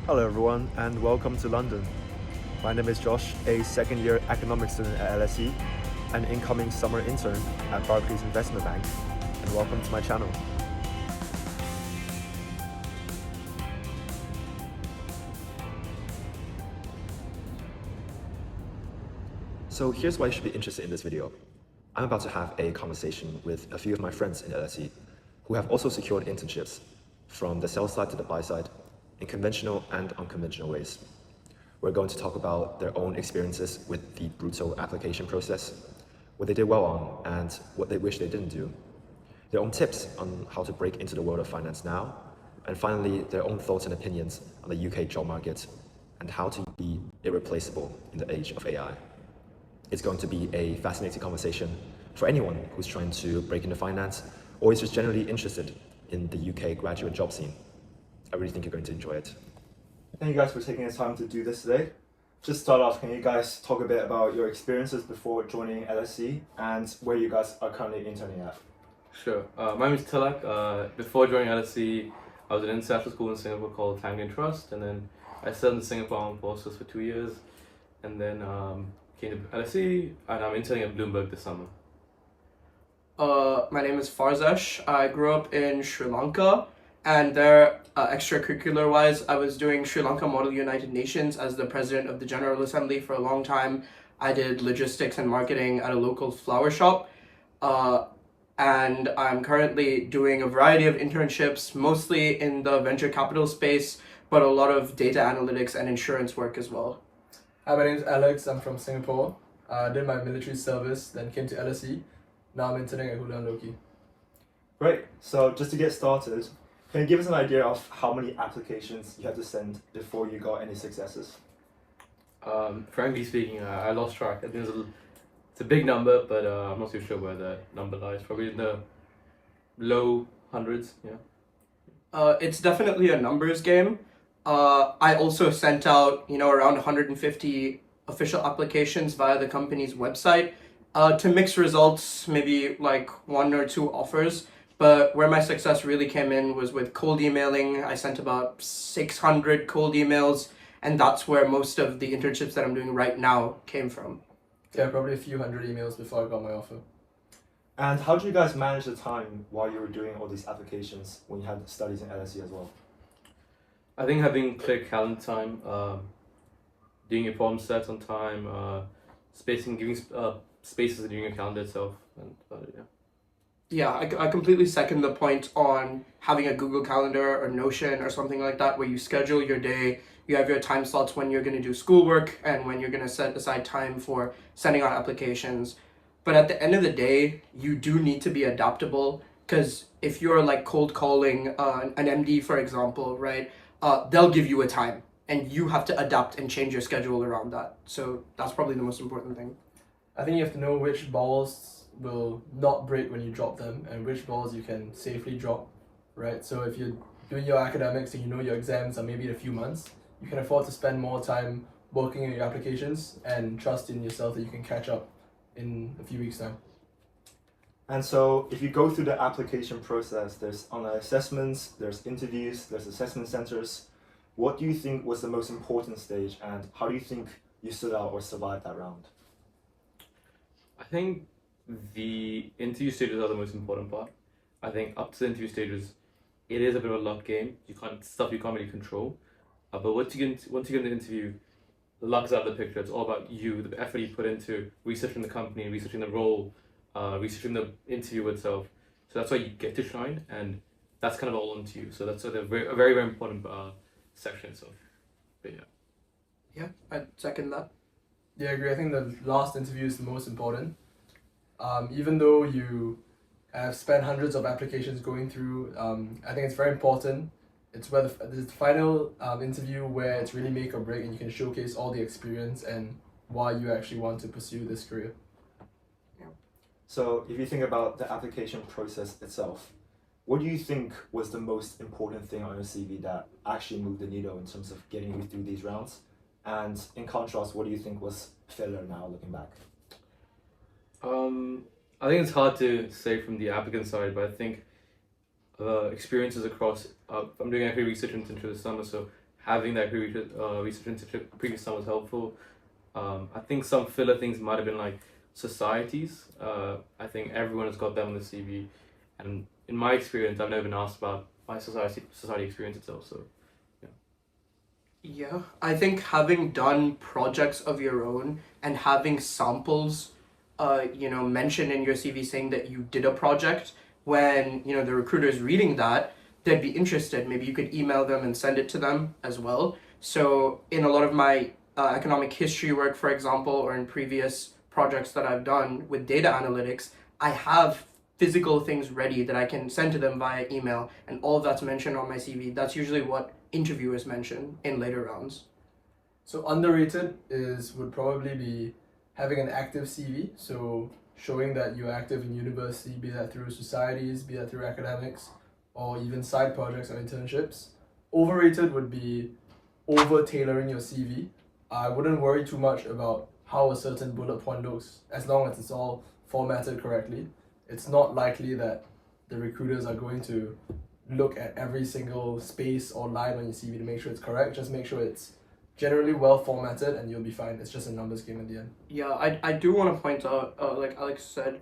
Hello everyone and welcome to London. My name is Josh, a second year economics student at LSE, an incoming summer intern at Barclays Investment Bank, and welcome to my channel. So here's why you should be interested in this video. I'm about to have a conversation with a few of my friends in LSE who have also secured internships from the sell side to the buy side in conventional and unconventional ways. We're going to talk about their own experiences with the brutal application process, what they did well on, and what they wish they didn't do, their own tips on how to break into the world of finance now, and finally, their own thoughts and opinions on the UK job market and how to be irreplaceable in the age of AI. It's going to be a fascinating conversation for anyone who's trying to break into finance or is just generally interested in the UK graduate job scene. I really think you're going to enjoy it. Thank you guys for taking the time to do this today. Just start off, can you guys talk a bit about your experiences before joining LSE and where you guys are currently interning at? Sure. My name is Tilak. Before joining LSE, I was at an international school in Singapore called Tanglin Trust, and then I studied in the Singapore Armed Forces for 2 years, and then came to LSE, and I'm interning at Bloomberg this summer. My name is Farzesh. I grew up in Sri Lanka, and there, extracurricular-wise, I was doing Sri Lanka Model United Nations as the president of the General Assembly for a long time. I did logistics and marketing at a local flower shop, and I'm currently doing a variety of internships, mostly in the venture capital space, but a lot of data analytics and insurance work as well. Hi, my name is Alex. I'm from Singapore. I did my military service, then came to LSE. Now I'm interning at Hula and Loki. Great. So just to get started, can you give us an idea of how many applications you had to send before you got any successes? Frankly speaking, I lost track. I think it's a big number, but I'm not too sure where the number lies. Probably in the low hundreds, yeah. It's definitely a numbers game. I also sent out, around 150 official applications via the company's website. To mix results, maybe like 1 or 2 offers. But where my success really came in was with cold emailing. I sent about 600 cold emails, and that's where most of the internships that I'm doing right now came from. Yeah, probably a few hundred emails before I got my offer. And how did you guys manage the time while you were doing all these applications when you had studies in LSE as well? I think having clear calendar time, doing your problem sets on time, giving spaces in your calendar itself, and yeah. Yeah, I completely second the point on having a Google Calendar or Notion or something like that where you schedule your day, you have your time slots when you're going to do schoolwork and when you're going to set aside time for sending out applications. But at the end of the day, you do need to be adaptable because if you're like cold calling an MD, for example, right, they'll give you a time and you have to adapt and change your schedule around that. So that's probably the most important thing. I think you have to know which balls will not break when you drop them and which balls you can safely drop, right? So if you're doing your academics and you know your exams are maybe in a few months, you can afford to spend more time working on your applications and trust in yourself that you can catch up in a few weeks' time. And so if you go through the application process, there's online assessments, there's interviews, there's assessment centers. What do you think was the most important stage and how do you think you stood out or survived that round? I think the interview stages are the most important part. I think up to the interview stages, it is a bit of a luck game. You can't really control. But once you get in the interview, the luck's out of the picture. It's all about you, the effort you put into researching the company, researching the role, researching the interview itself. So that's why you get to shine, and that's kind of all onto you. So that's a very, very important section itself. But yeah. Yeah, I'd second that. Yeah, I agree. I think the last interview is the most important. Even though you have spent hundreds of applications going through, I think it's very important. It's where the final interview where it's really make or break and you can showcase all the experience and why you actually want to pursue this career. Yeah. So if you think about the application process itself, what do you think was the most important thing on your CV that actually moved the needle in terms of getting you through these rounds? And in contrast, what do you think was failure now looking back? I think it's hard to say from the applicant side, but I think experiences across. I'm doing equity research internship this summer, so having that research internship previous time was helpful. I think some filler things might have been like societies. I think everyone has got them on the CV, and in my experience, I've never been asked about my society experience itself. So Yeah, I think having done projects of your own and having samples, mentioned in your CV saying that you did a project, when, the recruiter's reading that, they'd be interested. Maybe you could email them and send it to them as well. So in a lot of my economic history work, for example, or in previous projects that I've done with data analytics, I have physical things ready that I can send to them via email, and all of that's mentioned on my CV. That's usually what interviewers mention in later rounds. So underrated would probably be having an active CV, so showing that you're active in university, be that through societies, be that through academics, or even side projects or internships. Overrated would be over tailoring your CV. I wouldn't worry too much about how a certain bullet point looks as long as it's all formatted correctly. It's not likely that the recruiters are going to look at every single space or line on your CV to make sure it's correct. Just make sure it's generally well formatted and you'll be fine. It's just a numbers game at the end. Yeah, I do want to point out, like Alex said,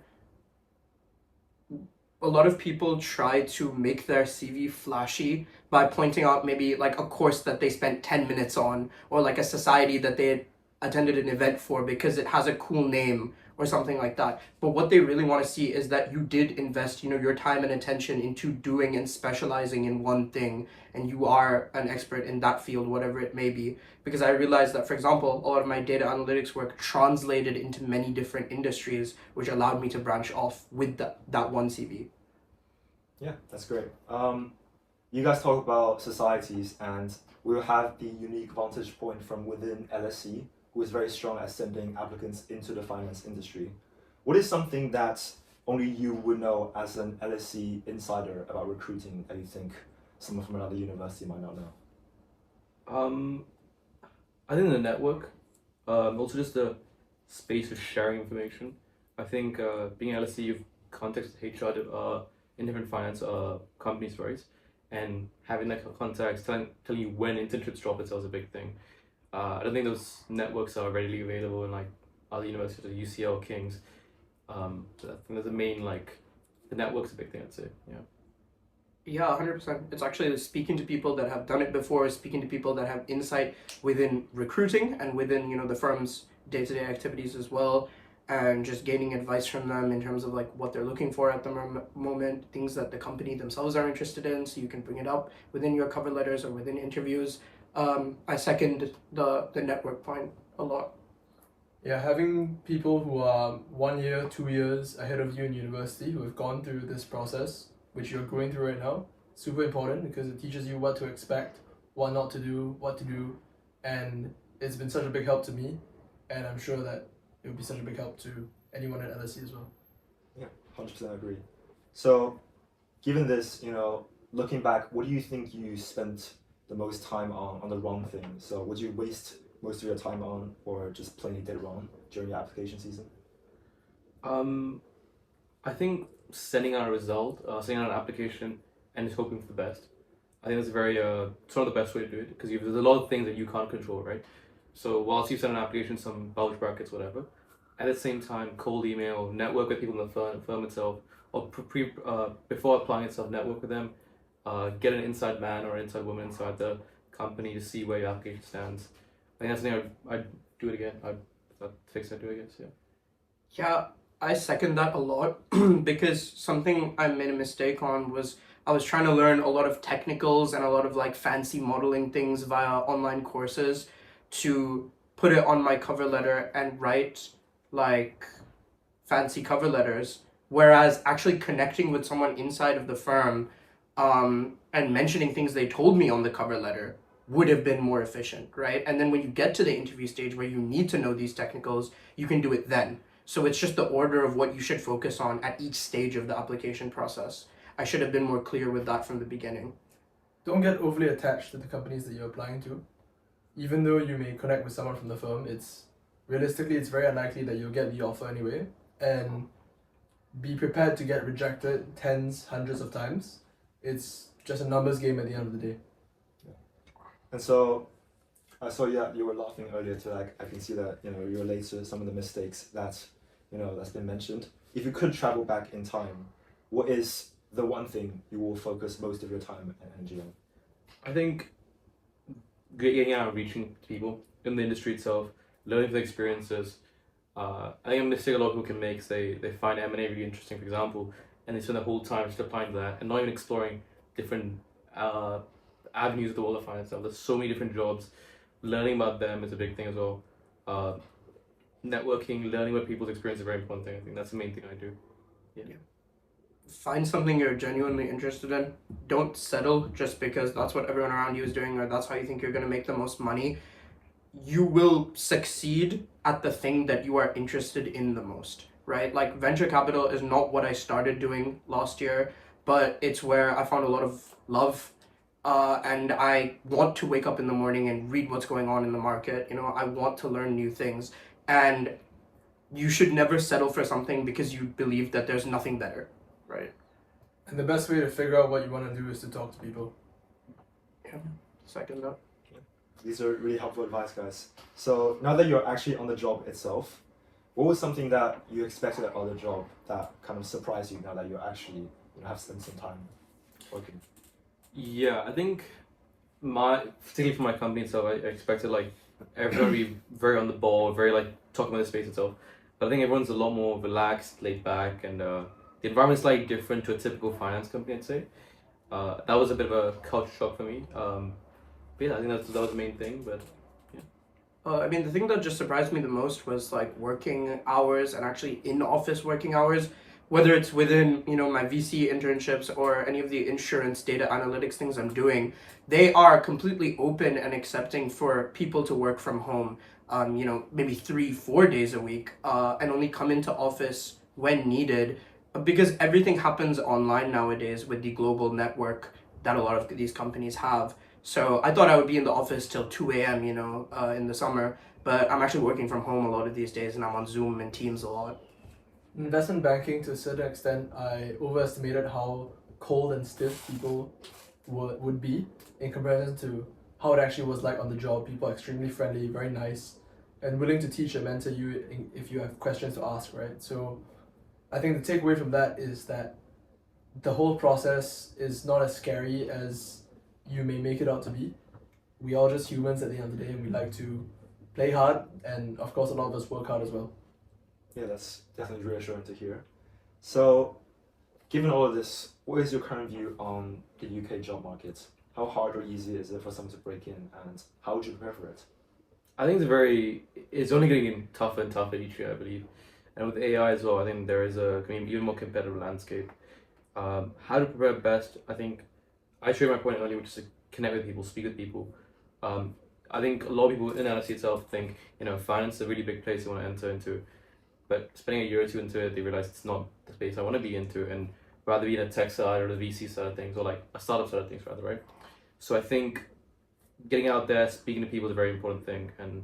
a lot of people try to make their CV flashy by pointing out maybe like a course that they spent 10 minutes on, or like a society that they attended an event for because it has a cool name or something like that. But what they really want to see is that you did invest, your time and attention into doing and specializing in one thing, and you are an expert in that field, whatever it may be. Because I realized that, for example, a lot of my data analytics work translated into many different industries, which allowed me to branch off with that one CV. Yeah, that's great. You guys talk about societies, and we'll have the unique vantage point from within LSE, who is very strong at sending applicants into the finance industry. What is something that only you would know as an LSE insider about recruiting that you think someone from another university might not know? I think the network, also just the space for sharing information. I think being at LSE, you've contacts with HR in different finance companies, right? And having that contacts telling you when internships drop itself is a big thing. I don't think those networks are readily available in like other universities like UCL, King's. So I think that's the main, the network's a big thing, I'd say. Yeah. Yeah, 100%. It's actually speaking to people that have done it before, speaking to people that have insight within recruiting and within, the firm's day-to-day activities as well, and just gaining advice from them in terms of like what they're looking for at the moment, things that the company themselves are interested in, so you can bring it up within your cover letters or within interviews. I second the network point a lot. Yeah, having people who are 1 year, 2 years ahead of you in university who have gone through this process, which you're going through right now, super important because it teaches you what to expect, what not to do, what to do, and it's been such a big help to me, and I'm sure that it would be such a big help to anyone at LSE as well. Yeah, 100% agree. So, given this, looking back, what do you think you spent the most time on the wrong thing? So, would you waste most of your time on, or just plainly did wrong during your application season? I think sending out a result, sending out an application, and just hoping for the best. I think that's it's not the best way to do it because there's a lot of things that you can't control, right? So whilst you send an application, some bulge brackets, whatever, at the same time, cold email, network with people in the firm itself, or before applying itself, network with them, get an inside man or inside woman inside the company to see where your application stands. I think that's something I'd do it again. I'd fix it, I guess, yeah. Yeah, I second that a lot because something I made a mistake on was I was trying to learn a lot of technicals and a lot of like fancy modeling things via online courses to put it on my cover letter and write like fancy cover letters, whereas actually connecting with someone inside of the firm and mentioning things they told me on the cover letter would have been more efficient, right? And then when you get to the interview stage where you need to know these technicals, you can do it then. So it's just the order of what you should focus on at each stage of the application process. I should have been more clear with that from the beginning. Don't get overly attached to the companies that you're applying to. Even though you may connect with someone from the firm, it's very unlikely that you'll get the offer anyway. And be prepared to get rejected tens, hundreds of times. It's just a numbers game at the end of the day. And so, yeah, you were laughing earlier to like, I can see that, you relate to some of the mistakes that, that's been mentioned. If you could travel back in time, what is the one thing you will focus most of your time and energy on? I think getting out and reaching people in the industry itself, learning from the experiences. I think a mistake a lot of people can make is they find M&A really interesting, for example, and they spend the whole time just applying to that and not even exploring different avenues of the world of finance. There's so many different jobs. Learning about them is a big thing as well. Networking, learning about people's experience is a very important thing. I think that's the main thing I do. Yeah. Find something you're genuinely interested in. Don't settle just because that's what everyone around you is doing or that's how you think you're going to make the most money. You will succeed at the thing that you are interested in the most, right? Like venture capital is not what I started doing last year, but it's where I found a lot of love. And I want to wake up in the morning and read what's going on in the market. I want to learn new things. And you should never settle for something because you believe that there's nothing better, right? And the best way to figure out what you want to do is to talk to people. Yeah, second that. These are really helpful advice, guys. So now that you're actually on the job itself, what was something that you expected about the job that kind of surprised you now that you actually have spent some time working? Yeah, I think particularly for my company itself, I expected like everyone to be very on the ball, very like talking about the space itself. But I think everyone's a lot more relaxed, laid back, and the environment's slightly different to a typical finance company, I'd say. That was a bit of a culture shock for me. But yeah, I think that was the main thing. But I mean, the thing that just surprised me the most was like working hours and actually in office working hours, whether it's within, my VC internships or any of the insurance data analytics things I'm doing. They are completely open and accepting for people to work from home, maybe 3-4 days a week, and only come into office when needed, because everything happens online nowadays with the global network that a lot of these companies have. So I thought I would be in the office till 2 a.m., in the summer, but I'm actually working from home a lot of these days and I'm on Zoom and Teams a lot. Investment banking, to a certain extent, I overestimated how cold and stiff people would be in comparison to how it actually was like on the job. People are extremely friendly, very nice, and willing to teach and mentor you if you have questions to ask, right? So I think the takeaway from that is that the whole process is not as scary as you may make it out to be. We are just humans at the end of the day, and we like to play hard, and of course a lot of us work hard as well. Yeah, that's definitely reassuring to hear. So, given all of this, what is your current view on the UK job market? How hard or easy is it for someone to break in, and how would you prepare for it? I think it's only getting tougher and tougher each year, I believe. And with AI as well, I think there is going to be even more competitive landscape. How to prepare best, I think I showed my point earlier, which is to connect with people, speak with people. I think a lot of people in LSE itself think, finance is a really big place they want to enter into. But spending a year or two into it, they realize it's not the space I want to be into, and rather be in a tech side or the VC side of things, or like a startup side of things rather, right? So I think getting out there, speaking to people is a very important thing, and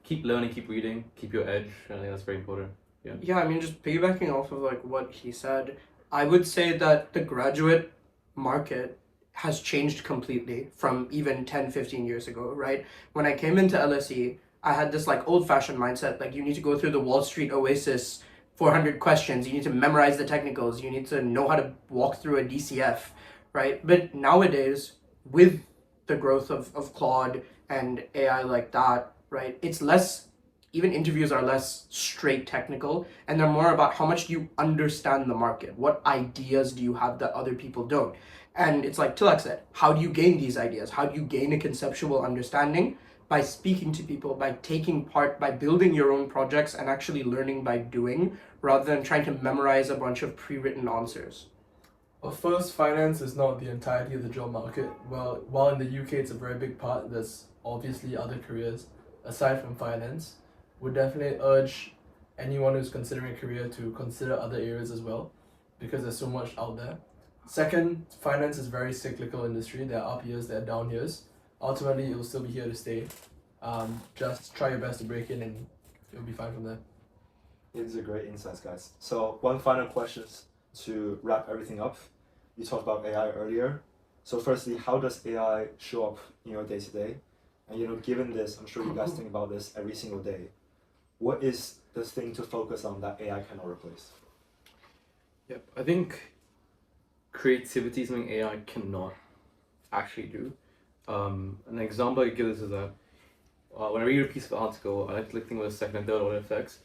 keep learning, keep reading, keep your edge. I think that's very important. Yeah. Yeah, I mean, just piggybacking off of like what he said, I would say that the graduate market has changed completely from even 10-15 years ago, right? When I came into LSE, I had this like old-fashioned mindset, like you need to go through the Wall Street Oasis 400 questions, you need to memorize the technicals, you need to know how to walk through a DCF, right? But nowadays, with the growth of Claude and AI like that, right, it's less, even interviews are less straight technical, and they're more about how much do you understand the market, what ideas do you have that other people don't. And it's like Tilak said, how do you gain these ideas? How do you gain a conceptual understanding? By speaking to people, by taking part, by building your own projects and actually learning by doing, rather than trying to memorize a bunch of pre-written answers. Well, first, finance is not the entirety of the job market. Well, while in the UK it's a very big part, there's obviously other careers aside from finance. Would definitely urge anyone who's considering a career to consider other areas as well, because there's so much out there. Second, finance is a very cyclical industry. There are up years, there are down years. Ultimately, it will still be here to stay. Just try your best to break in and you'll be fine from there. These are great insights, guys. So one final question to wrap everything up. You talked about AI earlier. So firstly, how does AI show up in your day to day? And given this, I'm sure you guys think about this every single day. What is the thing to focus on that AI cannot replace? Yep, I think creativity is something AI cannot actually do. An example I give this is that when I read a piece of article, I like to think about the second and third order effects,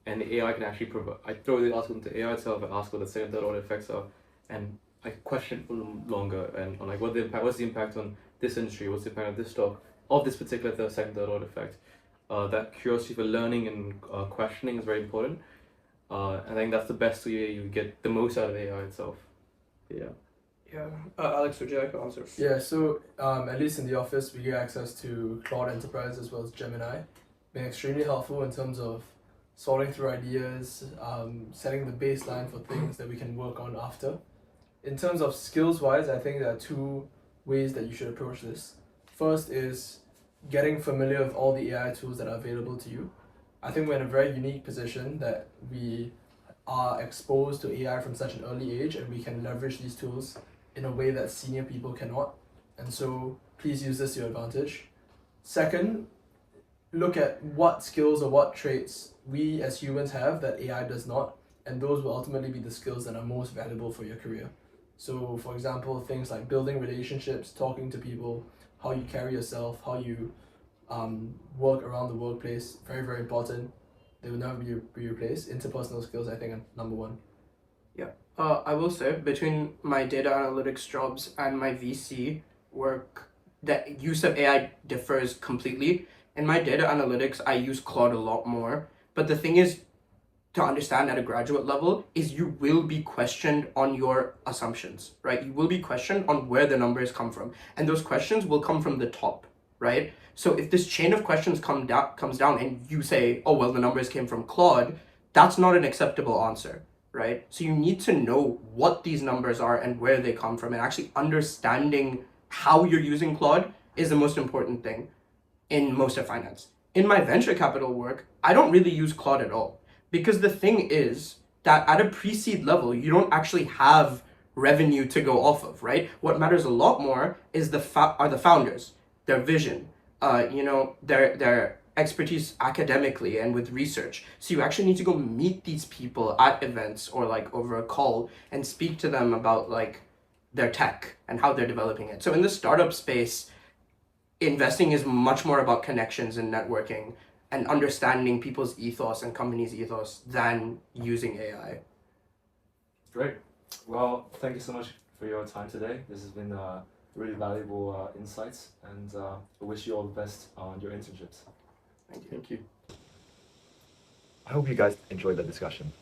and the AI can actually provide. I throw the article into AI itself, I ask what the second and third order effects are, and I question it for longer and on like what's the impact on this industry, what's the impact on this stock of this particular second third order effect. That curiosity for learning and questioning is very important. I think that's the best way you get the most out of AI itself. Yeah. Yeah. Alex, would you like to answer? Yeah, so at least in the office, we get access to Claude Enterprise as well as Gemini. Been extremely helpful in terms of sorting through ideas, setting the baseline for things that we can work on after. In terms of skills-wise, I think there are two ways that you should approach this. First is getting familiar with all the AI tools that are available to you. I think we're in a very unique position that we are exposed to AI from such an early age, and we can leverage these tools in a way that senior people cannot. And so please use this to your advantage. Second, look at what skills or what traits we as humans have that AI does not, and those will ultimately be the skills that are most valuable for your career. So for example, things like building relationships, talking to people, how you carry yourself, how you work around the workplace, very, very important. They will never be replaced. Interpersonal skills, I think, are number one. I will say between my data analytics jobs and my VC work, the use of AI differs completely. In my data analytics, I use Claude a lot more. But the thing is, to understand at a graduate level, is you will be questioned on your assumptions, right? You will be questioned on where the numbers come from. And those questions will come from the top, right? So if this chain of questions comes down and you say, oh, well, the numbers came from Claude, that's not an acceptable answer, right? So you need to know what these numbers are and where they come from, and actually understanding how you're using Claude is the most important thing in most of finance. In my venture capital work, I don't really use Claude at all, because the thing is that at a pre-seed level, you don't actually have revenue to go off of, right? What matters a lot more is the founders, their vision, their expertise academically and with research. So you actually need to go meet these people at events or like over a call and speak to them about like their tech and how they're developing it. So in the startup space, investing is much more about connections and networking and understanding people's ethos and companies' ethos than using AI. Great. Well, thank you so much for your time today. This has been really valuable insights, and I wish you all the best on your internships. Thank you. I hope you guys enjoyed the discussion.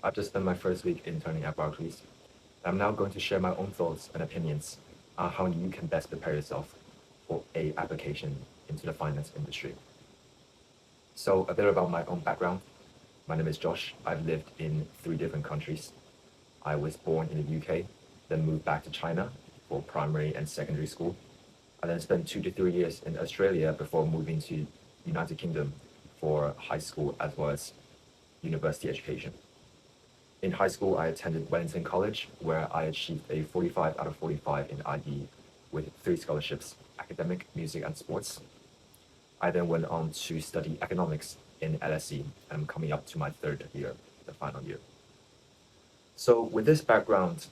I've just spent my first week interning at Barclays. I'm now going to share my own thoughts and opinions on how you can best prepare yourself for a application into the finance industry. So a bit about my own background. My name is Josh. I've lived in 3 different countries. I was born in the UK, then moved back to China for primary and secondary school. I then spent 2 to 3 years in Australia before moving to United Kingdom for high school as well as university education. In high school, I attended Wellington College, where I achieved a 45 out of 45 in IB with 3 scholarships, academic, music, and sports. I then went on to study economics in LSE, and I'm coming up to my 3rd year, the final year. So with this background,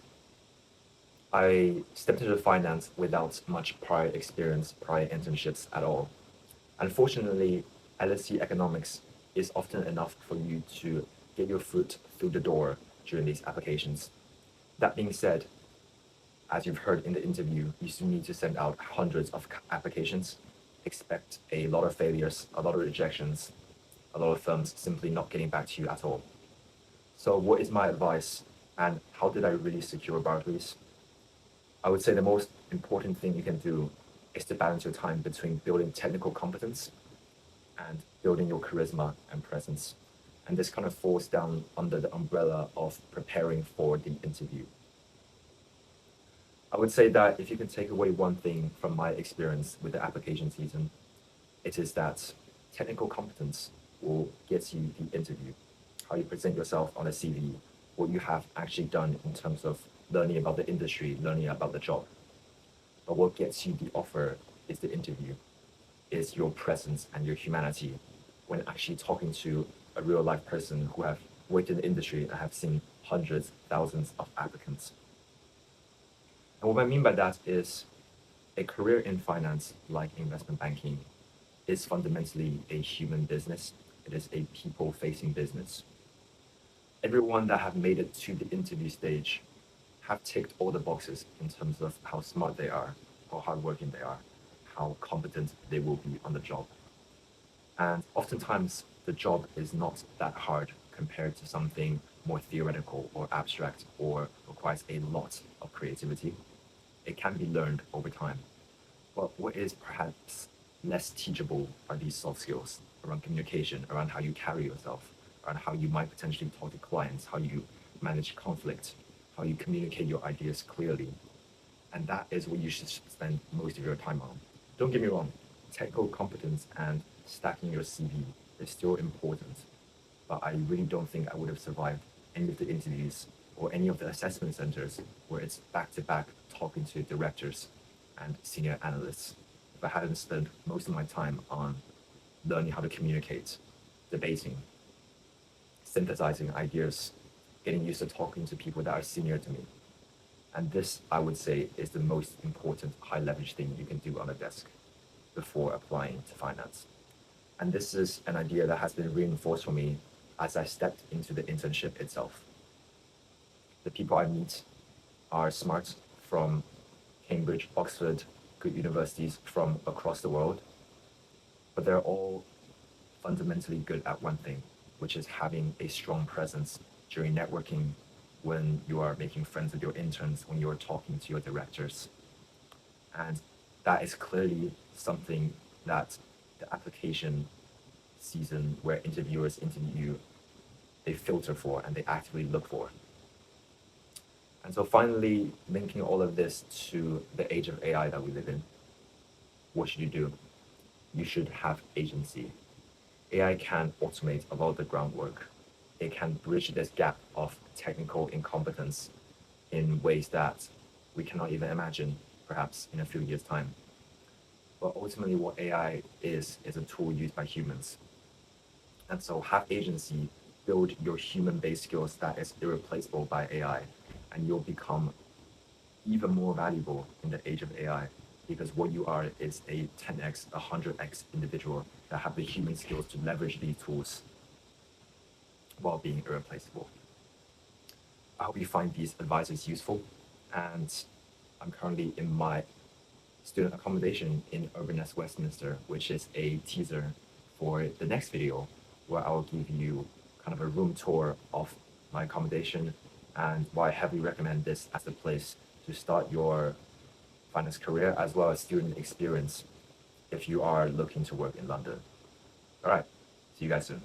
I stepped into finance without much prior experience, prior internships at all. Unfortunately, LSE economics is often enough for you to get your foot through the door during these applications. That being said, as you've heard in the interview, you still need to send out hundreds of applications, expect a lot of failures, a lot of rejections, a lot of firms simply not getting back to you at all. So what is my advice, and how did I really secure Barclays? I would say the most important thing you can do is to balance your time between building technical competence and building your charisma and presence. And this kind of falls down under the umbrella of preparing for the interview. I would say that if you can take away one thing from my experience with the application season, it is that technical competence will get you the interview, how you present yourself on a CV, what you have actually done in terms of learning about the industry, learning about the job. But what gets you the offer is the interview, is your presence and your humanity when actually talking to a real life person who have worked in the industry and have seen hundreds, thousands of applicants. And what I mean by that is a career in finance, like investment banking, is fundamentally a human business. It is a people-facing business. Everyone that have made it to the interview stage have ticked all the boxes in terms of how smart they are, how hardworking they are, how competent they will be on the job. And oftentimes, the job is not that hard compared to something more theoretical or abstract or requires a lot of creativity. It can be learned over time. But what is perhaps less teachable are these soft skills around communication, around how you carry yourself, around how you might potentially talk to clients, how you manage conflict, how you communicate your ideas clearly. And that is what you should spend most of your time on. Don't get me wrong, technical competence and stacking your CV is still important, but I really don't think I would have survived any of the interviews or any of the assessment centers where it's back-to-back talking to directors and senior analysts if I hadn't spent most of my time on learning how to communicate, debating, synthesizing ideas, getting used to talking to people that are senior to me. And this, I would say, is the most important high leverage thing you can do on a desk before applying to finance. And this is an idea that has been reinforced for me as I stepped into the internship itself. The people I meet are smart from Cambridge, Oxford, good universities from across the world, but they're all fundamentally good at one thing, which is having a strong presence during networking, when you are making friends with your interns, when you are talking to your directors. And that is clearly something that the application season where interviewers interview, they filter for and they actively look for. And so finally, linking all of this to the age of AI that we live in, what should you do? You should have agency. AI can automate a lot of the groundwork. It can bridge this gap of technical incompetence in ways that we cannot even imagine, perhaps in a few years' time. But ultimately, what AI is a tool used by humans. And so have agency, build your human-based skills that is irreplaceable by AI, and you'll become even more valuable in the age of AI, because what you are is a 10x, 100x individual that have the human skills to leverage these tools while being irreplaceable. I hope you find these advices useful, and I'm currently in my student accommodation in Urban Nest Westminster, which is a teaser for the next video where I'll give you kind of a room tour of my accommodation and why I heavily recommend this as the place to start your finance career as well as student experience if you are looking to work in London. All right, see you guys soon.